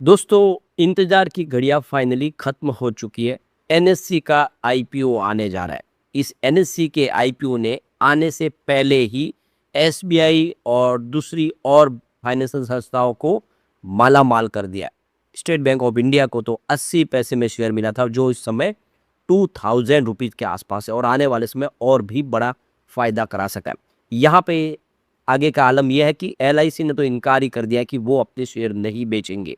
दोस्तों, इंतजार की घड़ियां फाइनली खत्म हो चुकी है। एनएससी का आईपीओ आने जा रहा है। इस एनएससी के आईपीओ ने आने से पहले ही एसबीआई और दूसरी और फाइनेंशियल संस्थाओं को माला माल कर दिया। स्टेट बैंक ऑफ इंडिया को तो 80 पैसे में शेयर मिला था, जो इस समय 2000 रुपीज के आसपास है और आने वाले समय और भी बड़ा फायदा करा सका है। यहाँ पे आगे का आलम यह है कि एलआईसी ने तो इनकार ही कर दिया है कि वो अपने शेयर नहीं बेचेंगे।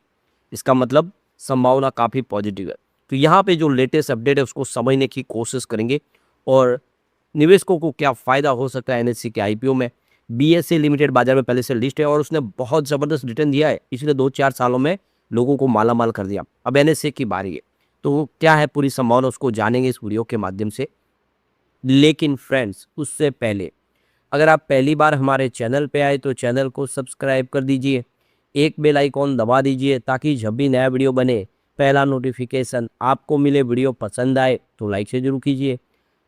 इसका मतलब संभावना काफ़ी पॉजिटिव है। तो यहाँ पे जो लेटेस्ट अपडेट है उसको समझने की कोशिश करेंगे और निवेशकों को क्या फ़ायदा हो सकता है एनएससी के आईपीओ में। बीएसए लिमिटेड बाजार में पहले से लिस्ट है और उसने बहुत ज़बरदस्त रिटर्न दिया है। पिछले 2-4 सालों में लोगों को माला माल कर दिया। अब एनएससी की बारी है। तो क्या है पूरी संभावना, उसको जानेंगे इस वीडियो के माध्यम से। लेकिन फ्रेंड्स, उससे पहले अगर आप पहली बार हमारे चैनल पे आए तो चैनल को सब्सक्राइब कर दीजिए, एक बेल आइकॉन दबा दीजिए ताकि जब भी नया वीडियो बने पहला नोटिफिकेशन आपको मिले। वीडियो पसंद आए तो लाइक से जरूर कीजिए।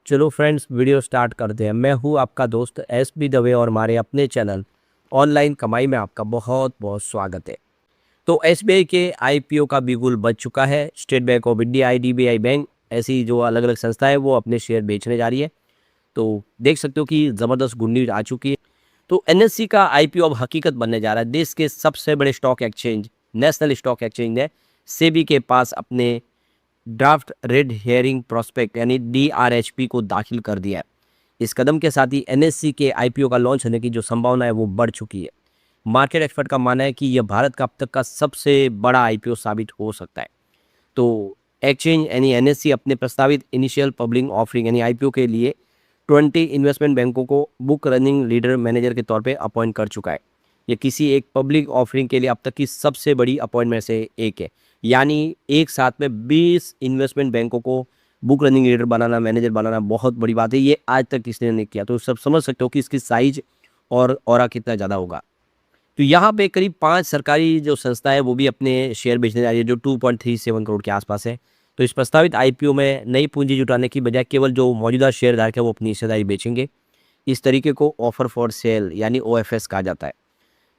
चलो फ्रेंड्स, वीडियो स्टार्ट करते हैं। मैं हूँ आपका दोस्त एसबी दवे और हमारे अपने चैनल ऑनलाइन कमाई में आपका बहुत बहुत स्वागत है। तो एसबीआई के आईपीओ का बिगुल बज चुका है। State bank of India, IDBI bank, ऐसी जो अलग अलग संस्थाएं वो अपने शेयर बेचने जा रही है। तो देख सकते हो कि ज़बरदस्त गुड न्यूज़ आ चुकी है। तो एनएससी का आईपीओ अब हकीकत बनने जा रहा है। देश के सबसे बड़े stock exchange, national stock exchange ने सेबी के पास अपने ड्राफ्ट रेड हेयरिंग प्रोस्पेक्ट यानी डीआरएचपी को दाखिल कर दिया है। इस कदम के साथ ही एनएससी के आईपीओ का लॉन्च होने की जो संभावना है वो बढ़ चुकी है। मार्केट एक्सपर्ट का मानना है कि यह भारत का अब तक का सबसे बड़ा आईपीओ साबित हो सकता है। तो एक्सचेंज यानी एनएससी अपने प्रस्तावित इनिशियल पब्लिक ऑफरिंग यानी आईपीओ के लिए 20 इन्वेस्टमेंट बैंकों को बुक रनिंग लीडर मैनेजर के तौर पे अपॉइंट कर चुका है। ये किसी एक पब्लिक ऑफरिंग के लिए अब तक की सबसे बड़ी अपॉइंटमेंट से एक है। यानी एक साथ में 20 इन्वेस्टमेंट बैंकों को बुक रनिंग लीडर बनाना, मैनेजर बनाना बहुत बड़ी बात है। ये आज तक किसी ने नहीं किया। तो सब समझ सकते हो कि इसकी साइज और ऑरा कितना ज़्यादा होगा। तो यहाँ पे करीब 5 सरकारी जो संस्था है वो भी अपने शेयर बेचने जा रही है, जो 2.37 करोड़ के आसपास है। तो इस प्रस्तावित आईपीओ में नई पूंजी जुटाने की बजाय केवल जो मौजूदा शेयरधारक है वो अपनी हिस्सेदारी बेचेंगे। इस तरीके को ऑफर फॉर सेल यानी ओएफएस कहा जाता है।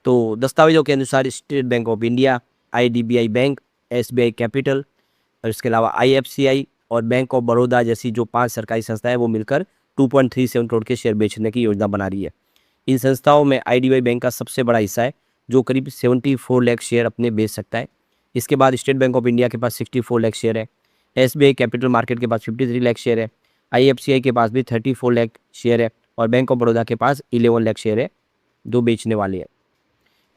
तो दस्तावेजों के अनुसार state bank of India, IDBI bank, SBI capital और इसके अलावा आईएफसीआई और बैंक ऑफ बड़ौदा जैसी जो 5 सरकारी संस्थाएं वो मिलकर 2.37 करोड़ के शेयर बेचने की योजना बना रही है। इन संस्थाओं में आईडीबीआई बैंक का सबसे बड़ा हिस्सा है, जो करीब 74 लाख शेयर अपने बेच सकता है। इसके बाद स्टेट बैंक ऑफ इंडिया के पास 64 लाख शेयर है। एसबीआई कैपिटल मार्केट के पास 53 लाख शेयर है। आईएफसीआई के पास भी 34 लाख शेयर है और बैंक ऑफ बड़ौदा के पास 11 लाख शेयर है, जो बेचने वाले हैं।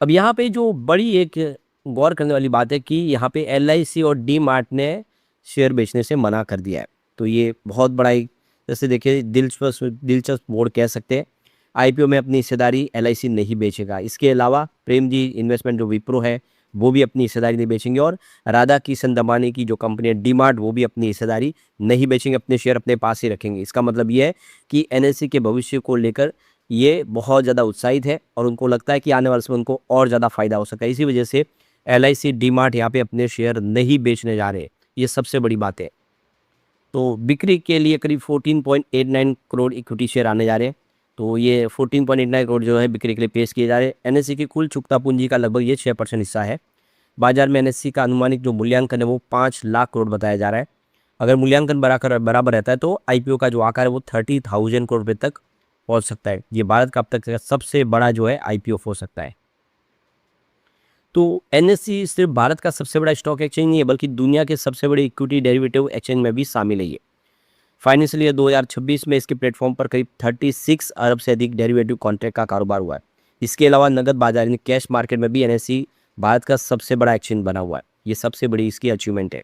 अब यहाँ पे जो बड़ी एक गौर करने वाली बात है कि यहाँ पे एलआईसी और डी मार्ट ने शेयर बेचने से मना कर दिया है। तो ये बहुत बड़ा एक, जैसे देखिए, दिलचस्प मोड़ कह सकते हैं। आईपीओ में अपनी हिस्सेदारी एलआईसी नहीं बेचेगा। इसके अलावा प्रेम जी इन्वेस्टमेंट जो विप्रो है वो भी अपनी हिस्सेदारी नहीं बेचेंगे और राधा किशन दमानी की जो कंपनी है डी मार्ट वो भी अपनी हिस्सेदारी नहीं बेचेंगे, अपने शेयर अपने पास ही रखेंगे। इसका मतलब ये है कि एनएससी के भविष्य को लेकर ये बहुत ज़्यादा उत्साहित है और उनको लगता है कि आने वाले समय उनको और ज़्यादा फायदा हो सकता है। इसी वजह से एलआईसी, डी मार्ट यहाँ पे अपने शेयर नहीं बेचने जा रहे। ये सबसे बड़ी बात है। तो बिक्री के लिए करीब 14.89 करोड़ इक्विटी शेयर आने जा रहे हैं। तो ये 14.89 करोड़ जो है बिक्री के लिए पेश किए जा रहे हैं। एनएससी की कुल चुकता पूंजी का लगभग ये 6% हिस्सा है। बाजार में एनएससी का अनुमानित जो मूल्यांकन है वो 5 लाख करोड़ बताया जा रहा है। अगर मूल्यांकन बराबर रहता है तो आईपीओ का जो आकार है वो 30,000 करोड़ रुपये तक पहुंच सकता है। ये भारत का अब तक का सबसे बड़ा जो है आईपीओ हो सकता है। तो एनएससी सिर्फ भारत का सबसे बड़ा स्टॉक एक्सचेंज नहीं है, बल्कि दुनिया के सबसे बड़े इक्विटी डेरिवेटिव एक्सचेंज में भी शामिल है। ये फाइनेंशियल ईयर 2026 में इसके प्लेटफॉर्म पर करीब 36 अरब से अधिक डेरिवेटिव कॉन्ट्रैक्ट का कारोबार हुआ है। इसके अलावा नगद बाजार यानी कैश मार्केट में भी एनएससी भारत का सबसे बड़ा एक्सचेंज बना हुआ है। ये सबसे बड़ी इसकी अचीवमेंट है।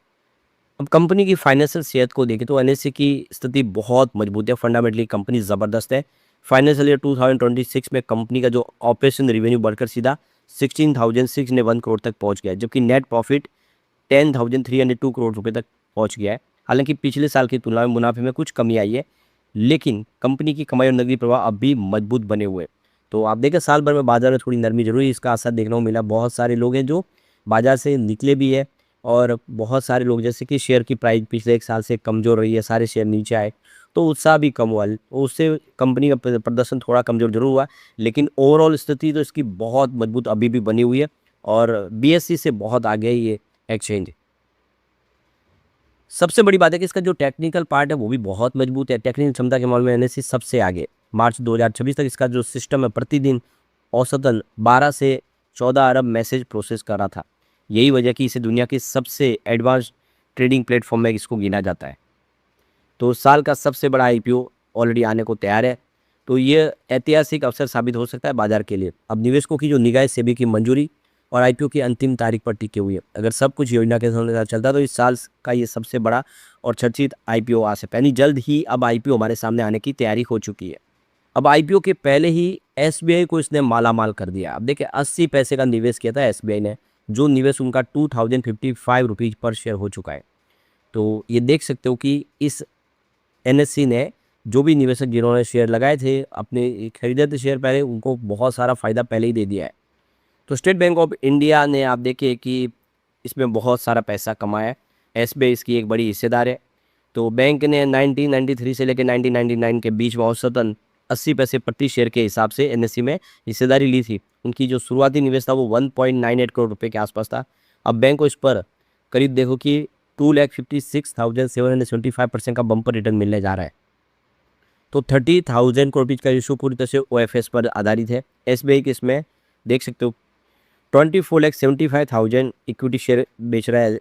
अब कंपनी की फाइनेंशियल सेहत को देखें तो एनएससी की स्थिति बहुत मजबूत है। फंडामेंटली कंपनी ज़बरदस्त है। फाइनेंशियल ईयर 2026 में कंपनी का जो ऑपरेशन रेवेन्यू बढ़कर सीधा 16,601 करोड़ तक पहुंच गया है, जबकि नेट प्रॉफिट 10,302 करोड़ रुपए तक पहुंच गया है। हालांकि पिछले साल की तुलना में मुनाफे में कुछ कमी आई है, लेकिन कंपनी की कमाई और नकदी प्रवाह अब भी मजबूत बने हुए हैं। तो आप देखें, साल भर में बाजार में थोड़ी नरमी जरूर इसका असर देखने को मिला। बहुत सारे लोग हैं जो बाजार से निकले भी है और बहुत सारे लोग, जैसे कि शेयर की प्राइस पिछले 1 साल से कमज़ोर रही है, सारे शेयर नीचे आए तो उत्साह भी कम हुआ। उससे कंपनी का प्रदर्शन थोड़ा कमज़ोर जरूर हुआ, लेकिन ओवरऑल स्थिति तो इसकी बहुत मजबूत अभी भी बनी हुई है और बीएसई से बहुत आगे है ये। एक्सचेंज। सबसे बड़ी बात है कि इसका जो टेक्निकल पार्ट है वो भी बहुत मजबूत है। टेक्निकल क्षमता के मामले में एनएससी सबसे आगे। मार्च 2026 तक इसका जो सिस्टम है प्रतिदिन औसतन 12 से 14 अरब मैसेज प्रोसेस कर रहा था। यही वजह कि इसे दुनिया के सबसे एडवांस ट्रेडिंग प्लेटफॉर्म में इसको गिना जाता है। तो साल का सबसे बड़ा आईपीओ ऑलरेडी आने को तैयार है। तो ये ऐतिहासिक अवसर साबित हो सकता है बाजार के लिए। अब निवेशकों की जो निगाह सेबी की मंजूरी और आईपीओ की अंतिम तारीख पर टिकी हुई है। अगर सब कुछ योजना के अनुसार चलता तो इस साल का ये सबसे बड़ा और चर्चित आईपीओ आ सकता है। यानी जल्द ही अब आईपीओ हमारे सामने आने की तैयारी हो चुकी है। अब आईपीओ के पहले ही एसबीआई को इसने मालामाल कर दिया। अब देखिए 80 पैसे का निवेश किया था एसबीआई ने, जो निवेश उनका 2055 रुपीज़ पर शेयर हो चुका है। तो ये देख सकते हो कि इस एनएससी ने जो भी निवेशक जिन्होंने शेयर लगाए थे, अपने खरीदे थे शेयर पहले, उनको बहुत सारा फ़ायदा पहले ही दे दिया है। तो स्टेट बैंक ऑफ इंडिया ने आप देखिए कि इसमें बहुत सारा पैसा कमाया है। एसबीआई इसकी एक बड़ी हिस्सेदार है। तो बैंक ने 1993 से लेकर 1999 के बीच में औसतन 80 पैसे प्रति शेयर के हिसाब से एनएससी में हिस्सेदारी ली थी। उनकी जो शुरुआती निवेश था वो 1.98 करोड़ रुपए के आसपास था। अब बैंक को इस पर करीब देखो कि 2,56,775% का बम्पर रिटर्न मिलने जा रहा है। तो 30,000 करोड़ रुपीज़ का इशू पूरी तरह से ओएफएस पर आधारित है। एसबीआई के इसमें देख सकते हो 24,75,000 इक्विटी शेयर बेच रहा है।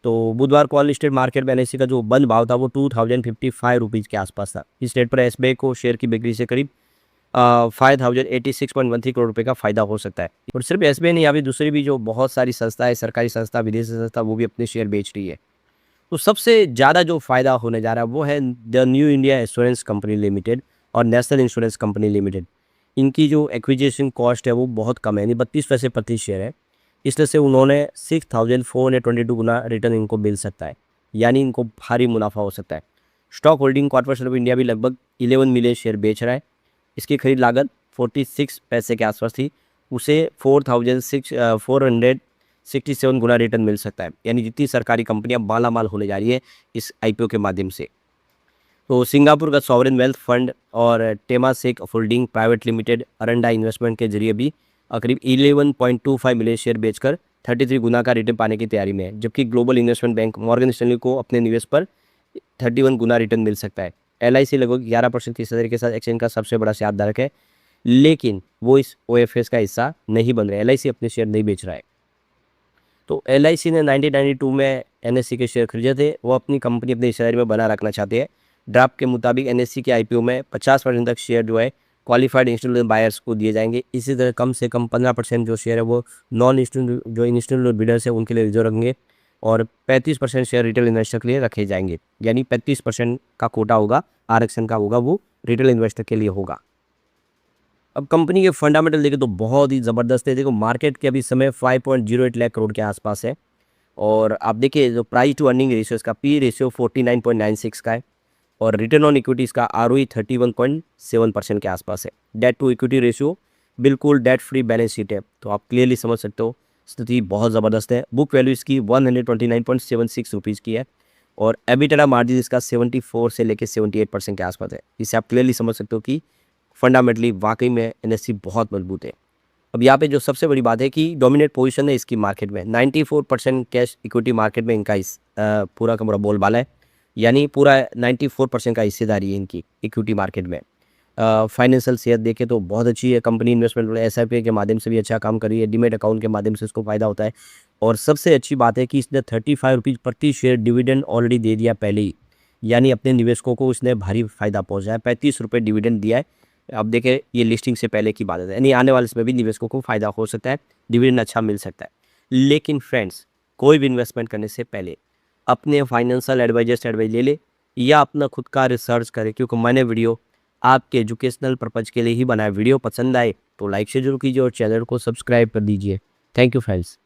तो बुधवार को अनलिस्टेड मार्केट में एनएससी का जो बंद भाव था वो 2,055 रुपीज़ के आसपास था। इस रेट पर एसबीआई को शेयर की बिक्री से करीब 5,086.13 करोड़ रुपए का फायदा हो सकता है। और सिर्फ एसबीआई नहीं, अभी दूसरी भी जो बहुत सारी संस्थाएं, सरकारी संस्था, विदेशी संस्था, वो भी अपने शेयर बेच रही है। तो सबसे ज़्यादा जो फ़ायदा होने जा रहा है वो है the new India assurance company limited और नेशनल इंश्योरेंस कंपनी लिमिटेड। इनकी जो एक्विजिशन कॉस्ट है वो बहुत कम है, यानी 32 पैसे प्रति शेयर है। इसलिए से उन्होंने 6,422 गुना रिटर्न इनको मिल सकता है, यानी इनको भारी मुनाफा हो सकता है। Stock holding corporation of India भी लगभग 11 मिलियन शेयर बेच रहा है। इसकी खरीद लागत 46 पैसे के आसपास थी, उसे 4,467 गुना रिटर्न मिल सकता है। यानी जितनी सरकारी कंपनियां मालामाल होने जा रही है इस आईपीओ के माध्यम से। तो सिंगापुर का सॉवरेन वेल्थ फंड और Temasek holding private limited Aranda investment के जरिए भी करीब 11.25 मिलियन शेयर बेचकर 33 गुना का रिटर्न पाने की तैयारी में है। जबकि global investment bank Morgan Stanley को अपने निवेश पर 31 गुना रिटर्न मिल सकता है। एलआईसी लगभग 11% की हिस्सेदारी के साथ एक्सचेंज का सबसे बड़ा शेयरधारक है, लेकिन वो इस ओएफएस का हिस्सा नहीं बन रहा है। एलआईसी अपने शेयर नहीं बेच रहा है। तो एलआईसी ने 1992 में एनएससी के शेयर खरीदे थे, वो अपनी कंपनी अपनी हिस्सेदारी में बना रखना चाहते हैं। ड्राफ्ट के मुताबिक एनएससी के आईपीओ में 50% तक शेयर जो है क्वालिफाइड इंस्टीट्यूशनल बायर्स को दिए जाएंगे। इसी तरह कम से कम 15% जो शेयर है वो नॉन इंस्टीट्यूशनल जो इंस्टीट्यूशनल बिल्डर्स है उनके लिए रिजर्व रखेंगे और 35% शेयर रिटेल इन्वेस्टर के लिए रखे जाएंगे। यानी 35% का कोटा होगा, आरक्षण का होगा, वो रिटेल इन्वेस्टर के लिए होगा। अब कंपनी के फंडामेंटल देखें तो बहुत ही ज़बरदस्त है। देखो मार्केट के अभी समय 5.08 लाख करोड़ के आसपास है और आप देखिए जो प्राइस टू अर्निंग रेशियो, इसका पी रेशियो 49.96 का है और रिटर्न ऑन इक्विटी इसका आरओई 31.7% के आसपास है। डेट टू इक्विटी रेशियो बिल्कुल डेट फ्री बैलेंस शीट है। तो आप क्लियरली समझ सकते हो स्थिति बहुत ज़बरदस्त है। बुक वैल्यू इसकी 129.76 रुपीज़ की है और एबिटेडा मार्जिन इसका 74 से लेकर 78% के आसपास है। इससे आप क्लियरली समझ सकते हो कि फंडामेंटली वाकई में एनएससी बहुत मजबूत है। अब यहाँ पे जो सबसे बड़ी बात है कि डोमिनेट पोजीशन है इसकी मार्केट में। 94% कैश इक्विटी मार्केट में इनका पूरा का पूरा बोलबाला है, यानी पूरा 94% का हिस्सेदारी है इनकी इक्विटी मार्केट में। फाइनेंशियल सेहत देखें तो बहुत अच्छी है। कंपनी इन्वेस्टमेंट एसआईपी के माध्यम से भी अच्छा काम कर रही है। डीमेट अकाउंट के माध्यम से इसको फायदा होता है और सबसे अच्छी बात है कि इसने 35 रुपीज़ प्रति शेयर डिविडेंड ऑलरेडी दे दिया पहले ही, यानी अपने निवेशकों को इसने भारी फायदा पहुँचा है। 35 रुपये डिविडेंड दिया है। अब देखें ये लिस्टिंग से पहले की बात है, यानी आने वाले इसमें भी निवेशकों को फायदा हो सकता है, डिविडेंड अच्छा मिल सकता है। लेकिन फ्रेंड्स, कोई भी इन्वेस्टमेंट करने से पहले अपने फाइनेंशियल एडवाइजर से एडवाइस ले ले या अपना खुद का रिसर्च करें, क्योंकि मैंने वीडियो आपके एजुकेशनल पर्पज़ के लिए ही बनाया। वीडियो पसंद आए तो लाइक से जरूर कीजिए और चैनल को सब्सक्राइब कर दीजिए। Thank you friends.